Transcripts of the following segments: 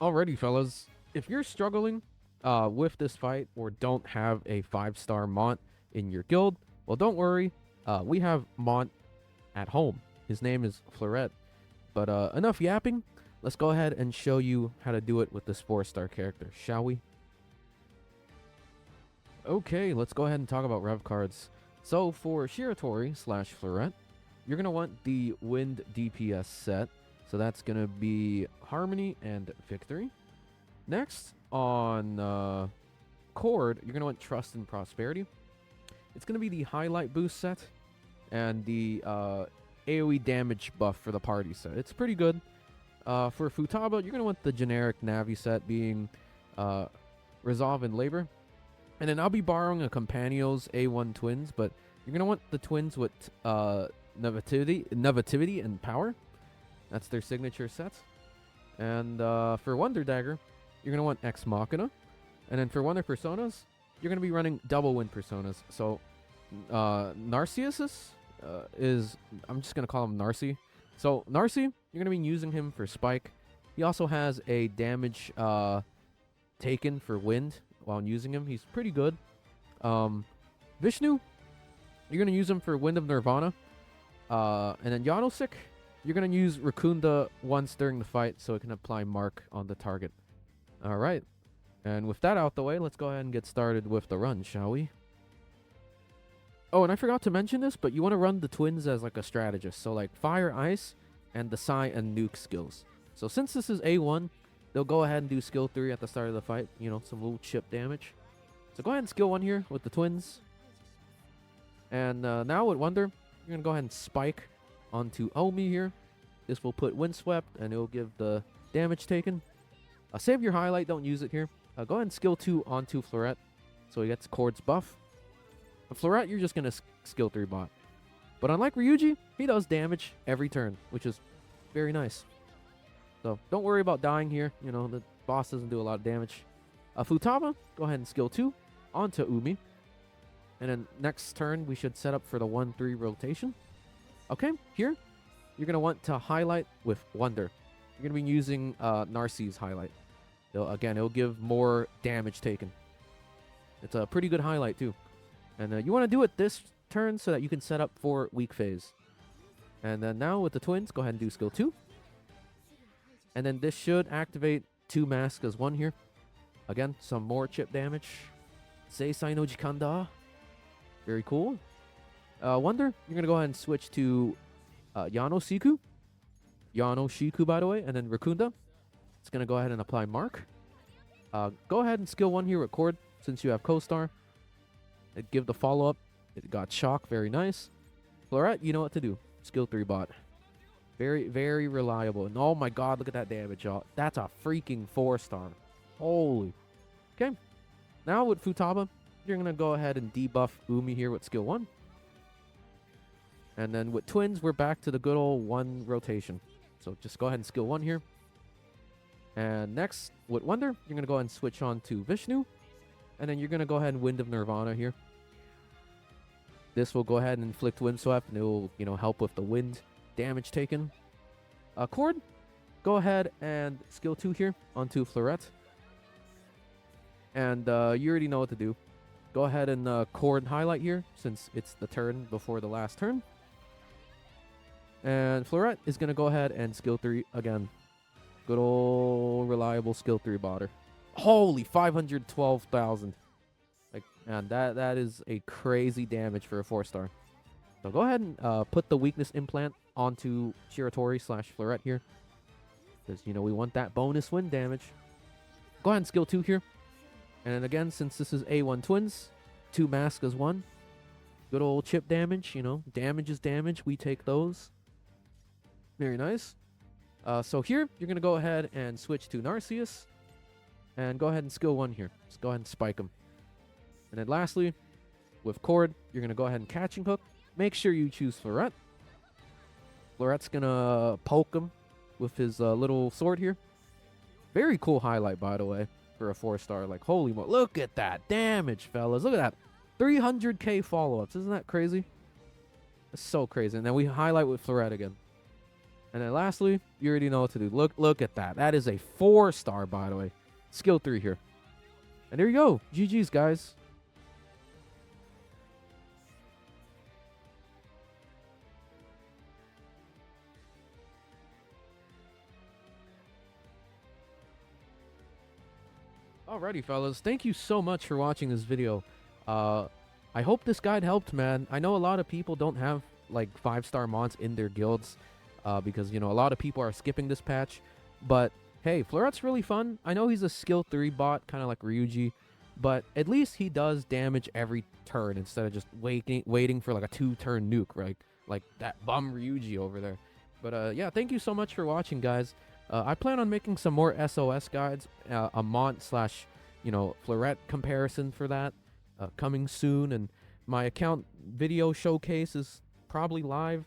Alrighty, fellas. If you're struggling with this fight or don't have a 5-star Mont in your guild, well, don't worry. We have Mont at home. His name is Flurret. But enough yapping. Let's go ahead and show you how to do it with this 4-star character, shall we? Okay, let's go ahead and talk about Rev Cards. So for Shiratori slash Flurret, you're going to want the Wind DPS set. So that's going to be Harmony and Victory. Next, on Cord, you're going to want Trust and Prosperity. It's going to be the Highlight Boost set and the AoE damage buff for the party set. It's pretty good. For Futaba, you're going to want the generic Navi set being Resolve and Labor. And then I'll be borrowing a Companios A1 Twins, but you're going to want the twins with Nativity and Power. That's their signature sets. And for Wonder Dagger, you're going to want Ex Machina. And then for Wonder Personas, you're going to be running double Wind Personas. So Narcissus is, I'm just going to call him Narcy. So Narcy, you're going to be using him for Spike. He also has a damage taken for Wind while using him. He's pretty good. Vishnu, you're going to use him for Wind of Nirvana. And then Yanosik, you're going to use Rakunda once during the fight so it can apply Mark on the target. Alright. And with that out the way, let's go ahead and get started with the run, shall we? Oh, and I forgot to mention this, but you want to run the twins as like a strategist. So like Fire, Ice, and the Psy and Nuke skills. So since this is A1, they'll go ahead and do skill 3 at the start of the fight. You know, some little chip damage. So go ahead and skill 1 here with the twins. And now with Wonder, you're going to go ahead and spike onto Omi here. This will put Windswept, and it will give the damage taken. Save your highlight, don't use it here. Go ahead and skill 2 onto Flurret, so he gets Cord's buff. Flurret, you're just going to skill 3 bot. But unlike Ryuji, he does damage every turn, which is very nice. So don't worry about dying here. You know, the boss doesn't do a lot of damage. Futaba, go ahead and skill 2 onto Umi. And then next turn, we should set up for the 1-3 rotation. Okay, here, you're going to want to highlight with Wonder. You're going to be using Narcy's highlight. Again, it'll give more damage taken. It's a pretty good highlight, too. And you want to do it this turn so that you can set up for weak phase. And then now with the twins, go ahead and do skill 2. And then this should activate 2 masks as 1 here. Again, some more chip damage. Seisai no Jikanda. Very cool. Wonder, you're going to go ahead and switch to Yanoshiku, by the way, and then Rakunda. It's going to go ahead and apply Mark. Go ahead and skill 1 here with Cord, since you have Co-Star. Give the follow-up. It got Shock, very nice. Flurret, you know what to do. Skill 3 bot. Very, very reliable. And oh my god, look at that damage, y'all. That's a freaking 4-star. Holy. Okay. Now with Futaba, you're going to go ahead and debuff Umi here with skill 1. And then with twins, we're back to the good old 1 rotation. So just go ahead and skill 1 here. And next, with Wonder, you're going to go ahead and switch on to Vishnu. And then you're going to go ahead and Wind of Nirvana here. This will go ahead and inflict Windswept, and it will, you know, help with the wind damage taken. Cord, go ahead and skill 2 here onto Flurret. And you already know what to do. Go ahead and Cord highlight here, since it's the turn before the last turn. And Flurret is going to go ahead and skill 3 again. Good old reliable skill 3 botter. Holy 512,000. Like, man, that is a crazy damage for a 4-star. So go ahead and put the weakness implant onto Shiratori slash Flurret here. Because, you know, we want that bonus wind damage. Go ahead and skill 2 here. And then again, since this is A1 twins, 2 masks as 1. Good old chip damage, you know. Damage is damage. We take those. Very nice. So here, you're going to go ahead and switch to Narcissus. And go ahead and skill 1 here. Just go ahead and spike him. And then lastly, with Cord, you're going to go ahead and catching hook. Make sure you choose Flurret. Flurret's going to poke him with his little sword here. Very cool highlight, by the way, for a 4-star. Like, holy mo! Look at that damage, fellas. Look at that. 300k follow-ups. Isn't that crazy? That's so crazy. And then we highlight with Flurret again. And then lastly, you already know what to do. Look at that. That is a 4-star, by the way. Skill 3 here. And there you go. GG's, guys. Alrighty, fellas. Thank you so much for watching this video. I hope this guide helped, man. I know a lot of people don't have like 5-star mons in their guilds because, you know, a lot of people are skipping this patch. But hey, Flurret's really fun. I know he's a skill 3 bot, kind of like Ryuji, but at least he does damage every turn instead of just waiting for like a 2-turn nuke, right? Like that bum Ryuji over there. But yeah, thank you so much for watching, guys. I plan on making some more SOS guides, a Mont slash, you know, Flurret comparison for that coming soon. And my account video showcase is probably live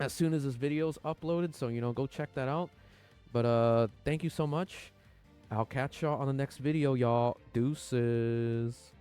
as soon as this video's uploaded. So, you know, go check that out. But thank you so much. I'll catch y'all on the next video, y'all. Deuces.